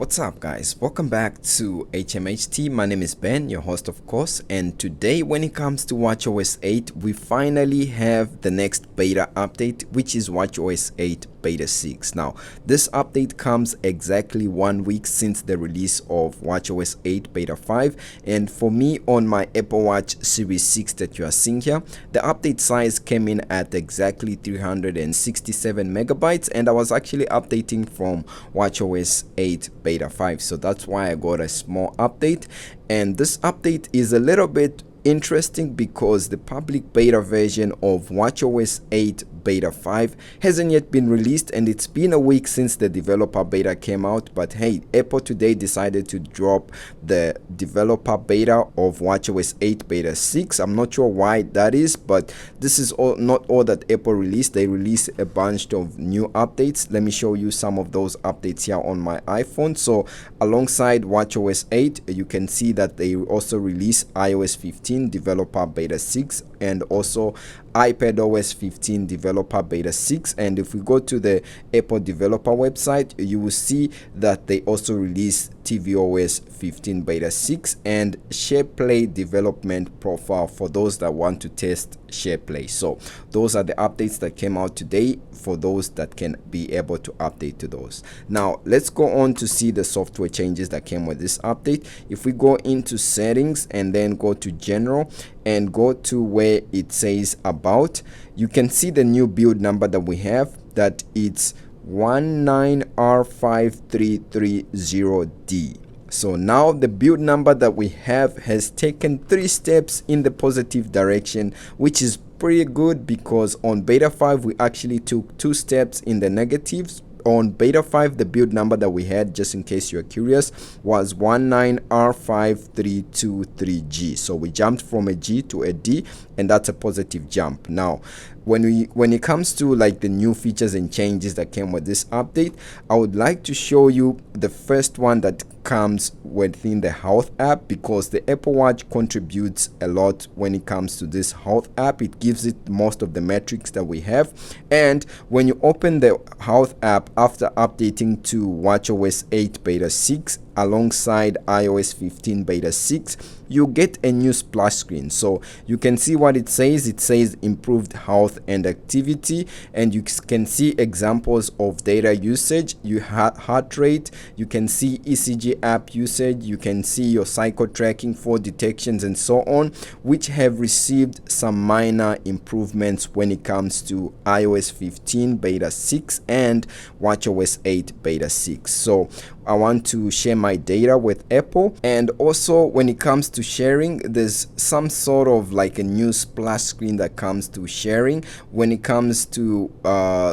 What's up guys, welcome back to HMHT. My name is Ben, your host of course, and today when it comes to watchOS 8 we finally have the next beta update, which is watchOS 8 beta 6. Now this update comes exactly 1 week since the release of watchOS 8 beta 5, and for me on my Apple Watch Series 6 that you are seeing here, the update size came in at exactly 367 megabytes, and I was actually updating from watchOS 8 beta 5, so that's why I got a small update. And this update is a little bit interesting because the public beta version of watchOS 8 beta 5 hasn't yet been released, and it's been a week since the developer beta came out. But hey, Apple today decided to drop the developer beta of watchOS 8 beta 6. I'm not sure why that is, but this is not all that Apple released. They released a bunch of new updates. Let me show you some of those updates here on my iPhone. So alongside watchOS 8, you can see that they also released iOS 15 developer beta 6 and also iPadOS 15 developer beta 6. And if we go to the Apple developer website, you will see that they also released tvOS 15 beta 6 and SharePlay development profile for those that want to test SharePlay. So those are the updates that came out today for those that can be able to update to those. Now let's go on to see the software changes that came with this update. If we go into settings and then go to general and go to where it says about, you can see the new build number that we have, that it's 19R5330D. So now the build number that we have has taken 3 steps in the positive direction, which is pretty good, because on beta 5 we actually took 2 steps in the negatives. On beta 5, the build number that we had, just in case you're curious, was 19R5323G. So we jumped from a G to a D, and that's a positive jump. Now when it comes to like the new features and changes that came with this update, I would like to show you the first one that comes within the health app, because the Apple Watch contributes a lot when it comes to this health app. It gives it most of the metrics that we have, and when you open the health app after updating to watchOS 8 beta 6 alongside iOS 15 beta 6, you get a new splash screen. So you can see what it says. It says improved health and activity, and you can see examples of data usage, you heart rate, you can see ECG app usage, you can see your cycle tracking for detections and so on, which have received some minor improvements when it comes to iOS 15 beta 6 and watchOS 8 beta 6. So I want to share my data with Apple, and also when it comes to sharing, there's some sort of like a new splash screen that comes to sharing when it comes to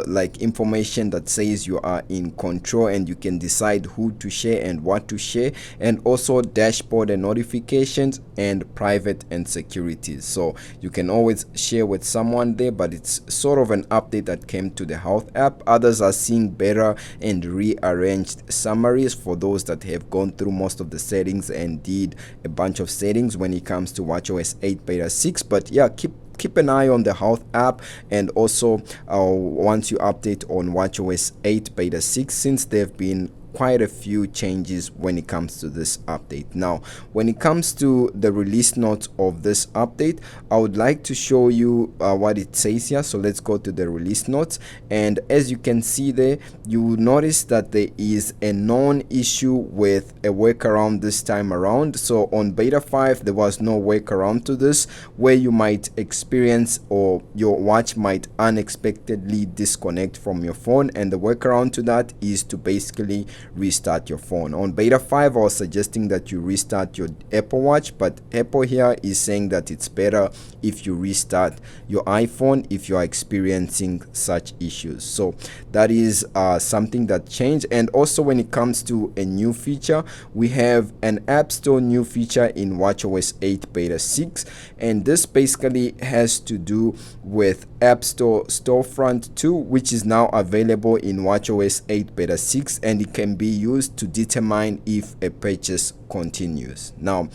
like information that says you are in control and you can decide who to share and what to share, and also dashboard and notifications and private and security. So you can always share with someone there, but it's sort of an update that came to the health app. Others are seeing better and rearranged summaries for those that have gone through most of the settings and did a bunch of settings when it comes to watchOS 8 beta 6. But yeah, keep an eye on the health app, and also once you update on watchOS 8 beta 6, since they've been quite a few changes when it comes to this update. Now when it comes to the release notes of this update, I would like to show you what it says here. So let's go to the release notes, and as you can see there, you will notice that there is a known issue with a workaround this time around. So on beta 5 there was no workaround to this, where you might experience or your watch might unexpectedly disconnect from your phone, and the workaround to that is to basically restart your phone. On beta 5 I was suggesting that you restart your Apple Watch, but Apple here is saying that it's better if you restart your iPhone if you are experiencing such issues. So that is something that changed. And also when it comes to a new feature, we have an App Store new feature in watchOS 8 beta 6, and this basically has to do with Appstore Storefront 2, which is now available in watchOS 8 beta 6, and it can be used to determine if a purchase continues. Now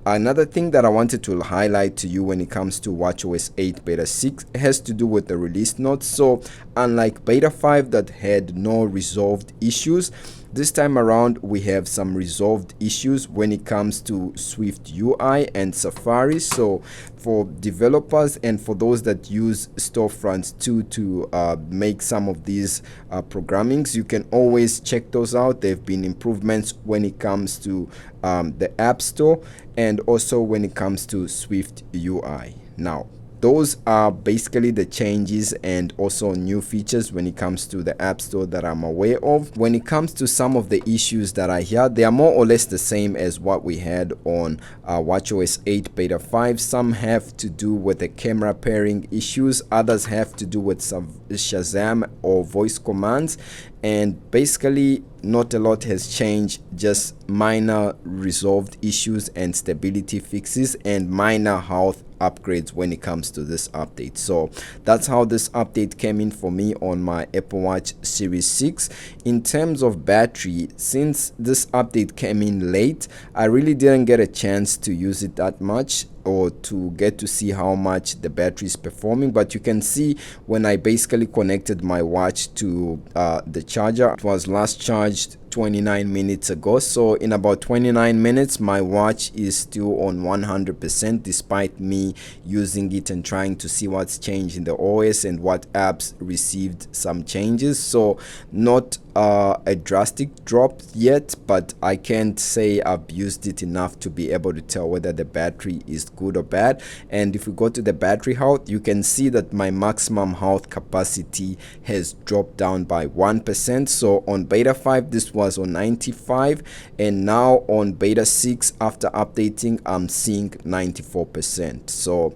Another thing that I wanted to highlight to you when it comes to watchOS 8 beta 6 has to do with the release notes. So unlike beta 5 that had no resolved issues, this time around we have some resolved issues when it comes to Swift UI and Safari. So for developers and for those that use storefronts too to make some of these programmings, you can always check those out. There have been improvements when it comes to the App Store and also when it comes to Swift UI. Now those are basically the changes and also new features when it comes to the App Store that I'm aware of. When it comes to some of the issues that are here, they are more or less the same as what we had on watchOS 8 beta 5. Some have to do with the camera pairing issues, others have to do with some Shazam or voice commands, and basically not a lot has changed, just minor resolved issues and stability fixes and minor health upgrades when it comes to this update. So that's how this update came in for me on my Apple Watch Series 6. In terms of battery, since this update came in late, I really didn't get a chance to use it that much or to get to see how much the battery is performing, but you can see when I basically connected my watch to the charger, it was last charged 29 minutes ago. So in about 29 minutes my watch is still on 100% despite me using it and trying to see what's changed in the OS and what apps received some changes. So not a drastic drop yet, but I can't say I've used it enough to be able to tell whether the battery is good or bad. And if we go to the battery health, you can see that my maximum health capacity has dropped down by 1%. So on beta 5 this was on 95, and now on beta 6 after updating I'm seeing 94%. So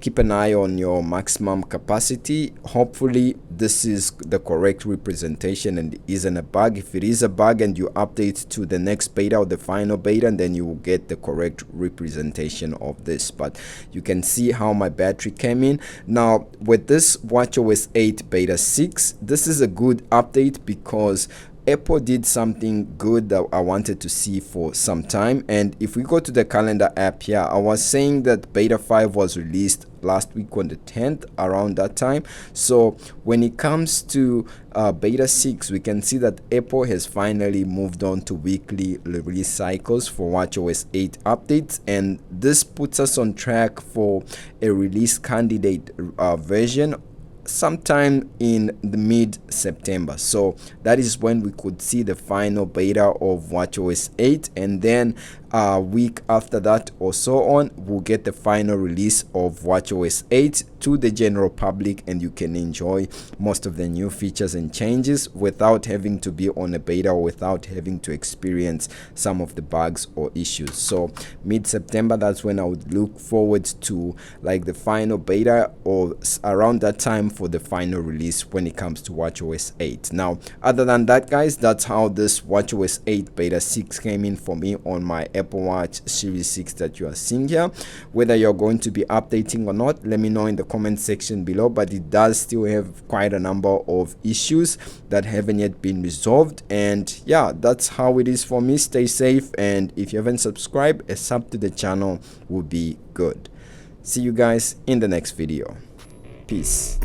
keep an eye on your maximum capacity. Hopefully this is the correct representation and isn't a bug. If it is a bug and you update to the next beta or the final beta, and then you will get the correct representation of this. But you can see how my battery came in. Now with this watchOS 8 beta 6, this is a good update because Apple did something good that I wanted to see for some time. And if we go to the calendar app here, I was saying that beta 5 was released last week on the 10th, around that time. So when it comes to beta 6, we can see that Apple has finally moved on to weekly release cycles for watchOS 8 updates, and this puts us on track for a release candidate version sometime in the mid-September. So that is when we could see the final beta of watchOS 8, and then a week after that or so on we'll get the final release of watchOS 8 to the general public, and you can enjoy most of the new features and changes without having to be on a beta or without having to experience some of the bugs or issues. So mid-September, that's when I would look forward to like the final beta, or around that time for the final release when it comes to watchOS 8. Now other than that guys, that's how this watchOS 8 beta 6 came in for me on my Apple Watch Series 6 that you are seeing here. Whether you're going to be updating or not, let me know in the comment section below, but it does still have quite a number of issues that haven't yet been resolved. And yeah, that's how it is for me. Stay safe, and if you haven't subscribed, a sub to the channel would be good. See you guys in the next video. Peace.